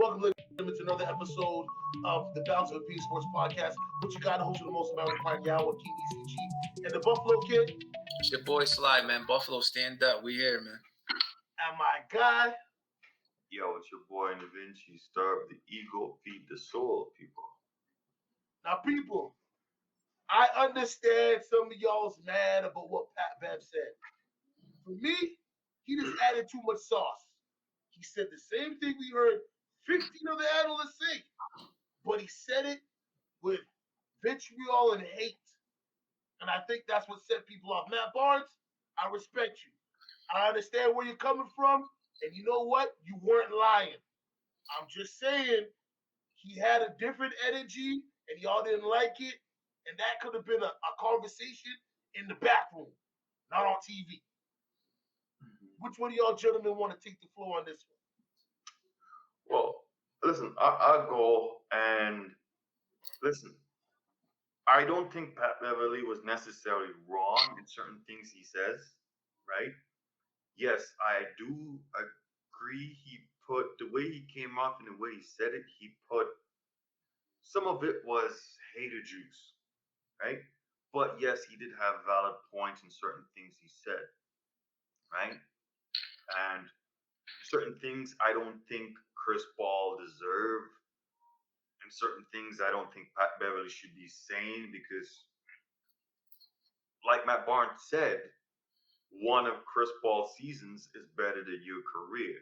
Welcome, ladies and gentlemen, to another episode of the B.O.P. Sports Podcast. What you got to host you the most American Pagano, King ECG, and the Buffalo Kid. It's your boy Sly, man. Buffalo, stand up. We here, man. And my guy. Yo, it's your boy Da Vinci. Starve the ego, feed the soul, people. Now, people, I understand some of y'all's mad about what Pat Bev said. For me, he just added too much sauce. He said the same thing we heard 15 of the analysts say, but he said it with vitriol and hate. And I think that's what set people off. Matt Barnes, I respect you. I understand where you're coming from. And you know what? You weren't lying. I'm just saying he had a different energy and y'all didn't like it. And that could have been a conversation in the back room, not on TV. Which one of y'all gentlemen want to take the floor on this one? Well, listen, I'll go and listen. I don't think Pat Beverly was necessarily wrong in certain things he says, right? Yes, I do agree. He put the way he came off and the way he said it, he put some of it was hater juice, right? But yes, he did have valid points in certain things he said, right? And certain things I don't think Chris Paul deserved, and certain things I don't think Pat Beverly should be saying because, like Matt Barnes said, one of Chris Paul's seasons is better than your career.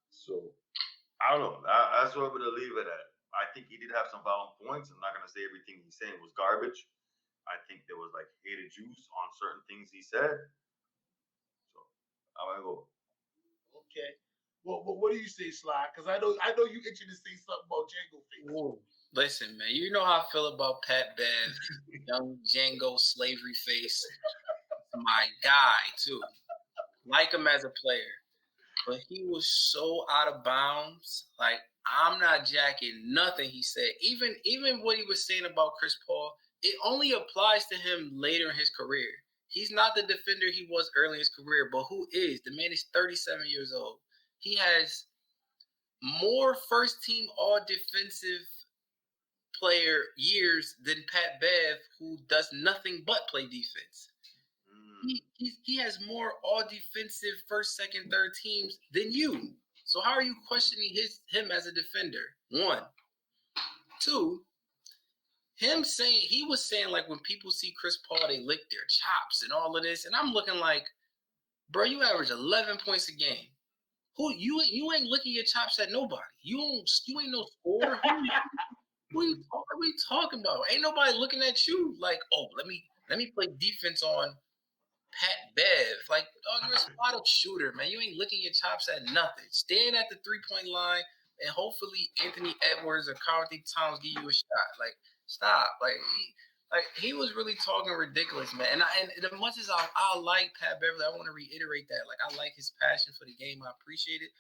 So I don't know. That's what I'm gonna leave it at. I think he did have some valid points. I'm not gonna say everything he's saying was garbage. I think there was like hated juice on certain things he said. So I'm gonna go. Okay. Well, what do you say, Sly? Because I know you itching to say something about Django face. Ooh. Listen, man, you know how I feel about Pat Bev, young Django slavery face. My guy, too. Like him as a player. But he was so out of bounds. Like, I'm not jacking nothing he said. Even what he was saying about Chris Paul, it only applies to him later in his career. He's not the defender he was early in his career, but who is? The man is 37 years old. He has more first-team all-defensive player years than Pat Bev, who does nothing but play defense. He has more all-defensive first, second, third teams than you. So how are you questioning him as a defender? One. Two, he was saying like when people see Chris Paul, they lick their chops and all of this. And I'm looking like, bro, you average 11 points a game. Who you ain't licking your chops at nobody. You ain't no scorer. What are we talking about? Ain't nobody looking at you like, oh, let me play defense on Pat Bev. Like, dog, you're a spot-up shooter, man. You ain't licking your chops at nothing. Stand at the three-point line, and hopefully Anthony Edwards or Carlton Towns give you a shot. Like, stop. He was really talking ridiculous, man. And as much as I like Pat Beverly, I want to reiterate that. Like, I like his passion for the game. I appreciate it.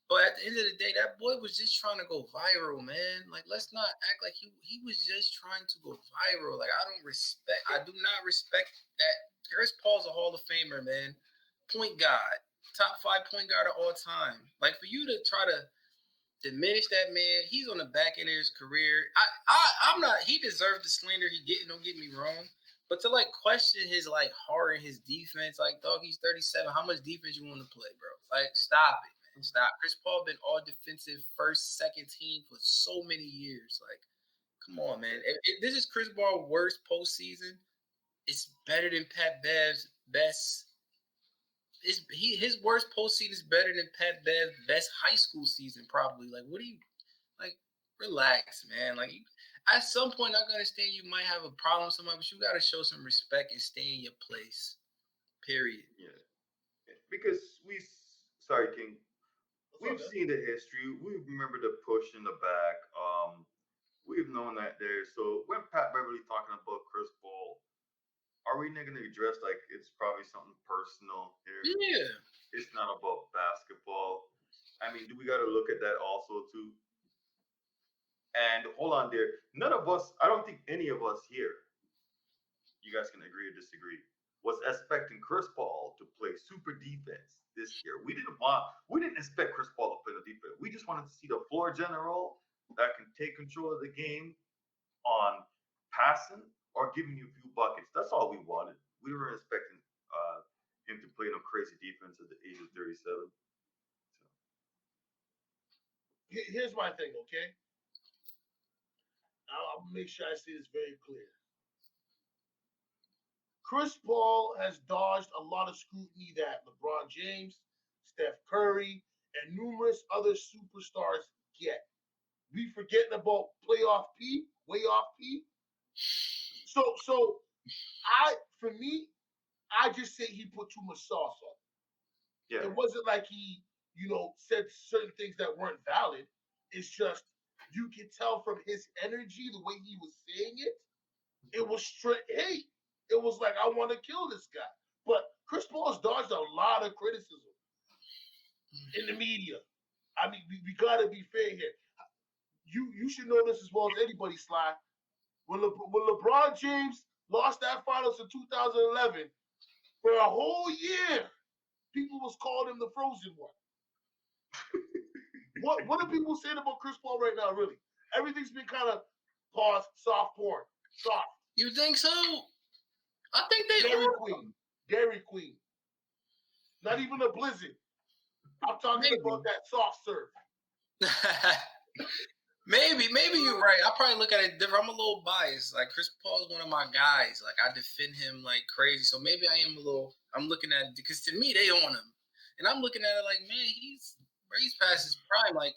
But at the end of the day, that boy was just trying to go viral, man. Like, let's not act like he was just trying to go viral. Like, I do not respect that. Chris Paul's a Hall of Famer, man. Point guard. Top 5 point guard of all time. Like, for you to try to diminish that man, he's on the back end of his career. I'm not, he deserved the slander he getting, don't get me wrong. But to, like, question his, like, heart and his defense, like, dog, he's 37. How much defense you want to play, bro? Like, stop it. Stop. Chris Paul been all defensive first, second team for so many years. Like, come on, man. If this is Chris Paul's worst postseason, it's better than Pat Bev's best. His worst postseason is better than Pat Bev's best high school season, probably. Like, what do you like? Relax, man. Like, at some point, I can understand you might have a problem with somebody, but you got to show some respect and stay in your place. Period. Yeah, because sorry, King. We've seen the history. We remember the push in the back. We've known that there. So when Pat Beverly talking about Chris Paul, are we not gonna address like it's probably something personal here? Yeah. It's not about basketball. I mean, do we got to look at that also too? And hold on there. None of us. I don't think any of us here. You guys can agree or disagree. was expecting Chris Paul to play super defense this year. We didn't expect Chris Paul to play the defense. We just wanted to see the floor general that can take control of the game on passing or giving you a few buckets. That's all we wanted. We were expecting him to play no crazy defense at the age of 37. So. Here's my thing, okay? I'll make sure I say this very clear. Chris Paul has dodged a lot of scrutiny that LeBron James, Steph Curry, and numerous other superstars get. We forgetting about playoff P, way off P. So for me, I just say he put too much sauce on. Yeah. It wasn't like he, said certain things that weren't valid. It's just you could tell from his energy, the way he was saying it, it was straight hate. It was like, I want to kill this guy. But Chris Paul has dodged a lot of criticism in the media. I mean, we got to be fair here. You should know this as well as anybody, Sly. When LeBron James lost that finals in 2011, for a whole year, people was calling him the frozen one. What are people saying about Chris Paul right now, really? Everything's been kind of paused, soft porn. Soft. You think so? I think they Dairy Queen. Not even a Blizzard. I'm talking about that soft serve. Maybe you're right. I probably look at it different. I'm a little biased. Like Chris Paul's one of my guys. Like I defend him like crazy. So maybe I'm looking at it because to me they own him, and I'm looking at it like, man, he's past his prime. Like,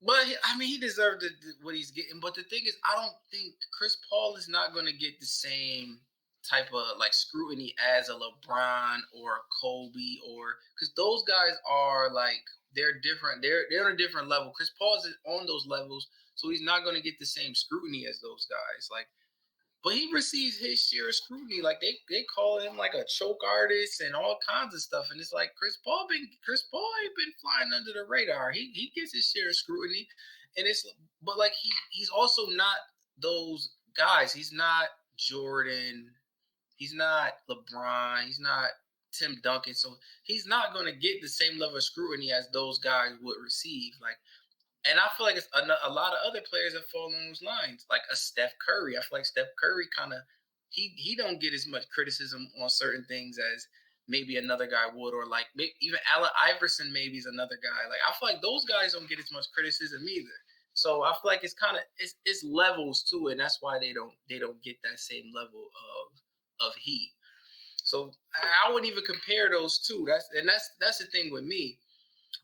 but he deserved what he's getting. But the thing is, I don't think Chris Paul is not going to get the same type of like scrutiny as a LeBron or a Kobe or because those guys are like. They're different. They're on a different level. Chris Paul's on those levels, so he's not going to get the same scrutiny as those guys. Like, but he receives his share of scrutiny. Like they call him like a choke artist and all kinds of stuff. And it's like Chris Paul ain't been flying under the radar. He gets his share of scrutiny, and but like he's also not those guys. He's not Jordan. He's not LeBron. He's not Tim Duncan, so he's not going to get the same level of scrutiny as those guys would receive. Like, and I feel like it's a lot of other players that fall on those lines, like a Steph Curry. I feel like Steph Curry kind of he don't get as much criticism on certain things as maybe another guy would, or like maybe even Allen Iverson maybe is another guy. Like I feel like those guys don't get as much criticism either. So I feel like it's kind of it's levels to it, and that's why they don't get that same level of heat. So I wouldn't even compare those two. That's the thing with me.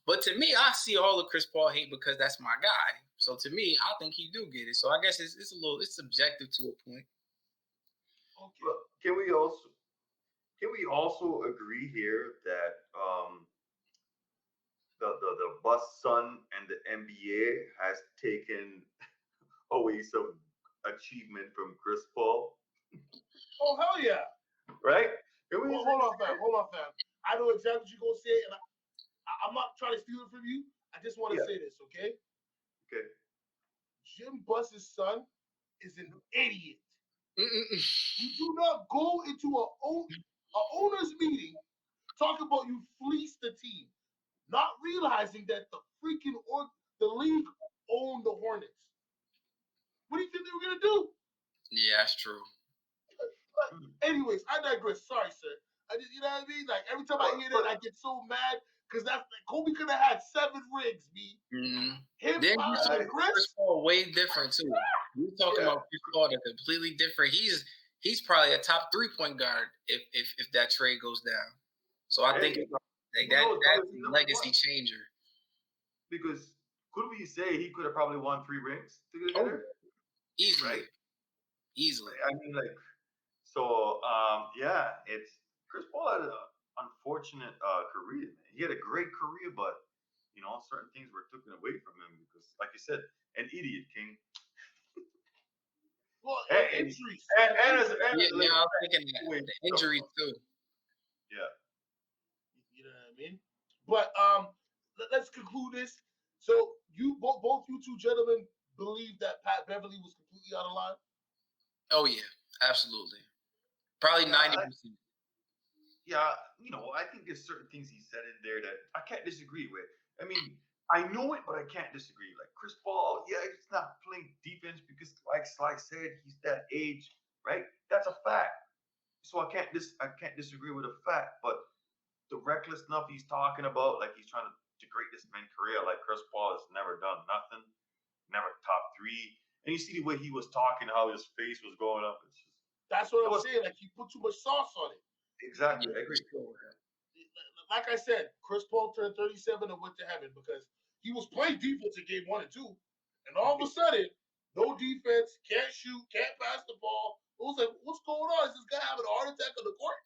But to me, I see all the Chris Paul hate because that's my guy. So to me, I think he do get it. So I guess it's subjective to a point. Okay. Well, can we also agree here that the bus son and the NBA has taken away some achievement from Chris Paul? Oh hell yeah! Right? Hold on, fam. I know exactly what you're gonna say, and I'm not trying to steal it from you. I just want to say this, okay? Okay. Jim Buss's son is an idiot. Mm-mm. You do not go into a owner's meeting talk about you fleeced the team, not realizing that the league owned the Hornets. What do you think they were gonna do? Yeah, that's true. Anyways, I digress. Sorry, sir. You know what I mean? Like every time I hear that, I get so mad because that's like Kobe could have had 7 rings, B. Mm-hmm. Him passing Chris Paul way different too. We're talking about Chris Paul, they're completely different. He's probably a top 3-point guard if that trade goes down. So I think that's a legacy changer. Because could we say he could have probably won 3 rings together? Easily. Right? Easily. I mean, like, so it's Chris Paul had an unfortunate career. Man. He had a great career, but certain things were taken away from him because, like you said, an idiot, King. Well, injuries. I was thinking that. The injuries too. Yeah. You know what I mean? But let's conclude this. So both you two gentlemen believe that Pat Beverly was completely out of line? Oh yeah, absolutely. Probably Yeah, 90%. yeah, I think there's certain things he said in there that I can't disagree with. I mean, I know it, but I can't disagree. Like Chris Paul, yeah, he's not playing defense because, like Sly said, he's that age, right? That's a fact. So I can't disagree with a fact. But the reckless stuff he's talking about, like he's trying to degrade this man's career, like Chris Paul has never done nothing, never top three. And you see the way he was talking, how his face was going up. It's just, That's what it I'm was saying. Like he put too much sauce on it. exactly. Yeah, I for agree. sure. Like I said, Chris Paul turned 37 and went to heaven because he was playing defense in game 1 and 2, and all of a sudden, no defense, can't shoot, can't pass the ball. It was like, what's going on? Is this guy having a heart attack on the court?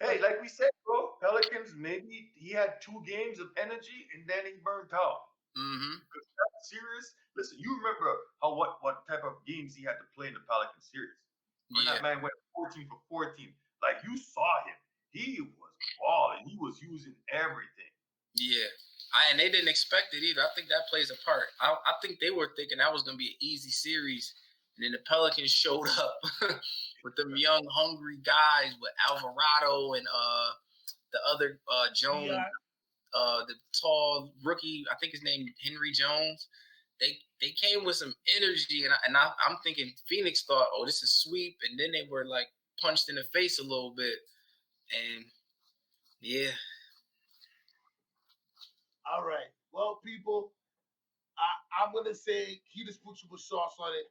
Hey, like we said, bro, Pelicans, maybe he had 2 games of energy and then he burnt out. Mm-hmm. Because that series, listen, you remember what type of games he had to play in the Pelican series. When Yeah. that man went 14 for 14. Like you saw him. He was balling. He was using everything. Yeah. And they didn't expect it either. I think that plays a part. I think they were thinking that was going to be an easy series. And then the Pelicans showed up with them young, hungry guys with Alvarado and the other Jones, Yeah. the tall rookie. I think his name Henry Jones. They came with some energy, and I'm thinking Phoenix thought, oh, this is sweep. And then they were like punched in the face a little bit. And yeah. All right. Well, people, I'm gonna say he just put too much sauce on it.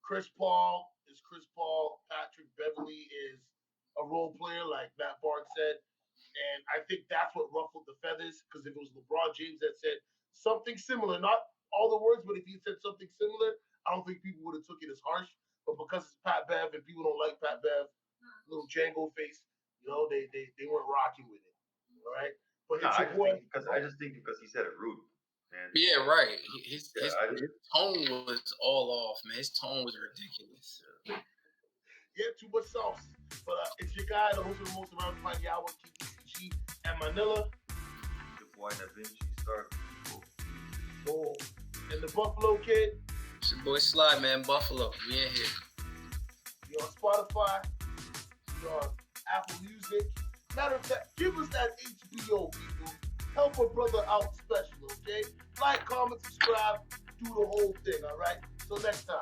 Chris Paul is Chris Paul. Patrick Beverly is a role player, like Matt Barnes said. And I think that's what ruffled the feathers, because if it was LeBron James that said something similar, not all the words, but if he said something similar, I don't think people would have took it as harsh. But because it's Pat Bev and people don't like Pat Bev, little Django face, they weren't rocking with it. All right. But No, it's your boy. I just think because he said it rude. And Yeah, right. His I just, tone was all off, man. His tone was ridiculous. Yeah, too much sauce. But it's your guy, the host of the most around Pine Yawa, G and Manila. the boy Da Vinci started. Oh. And the Buffalo Kid. It's your boy Sly, man. Buffalo. We in here. You're on Spotify. You're on Apple Music. Matter of fact, give us that HBO, people. Help a brother out special, okay? Like, comment, subscribe, do the whole thing, all right? Till next time.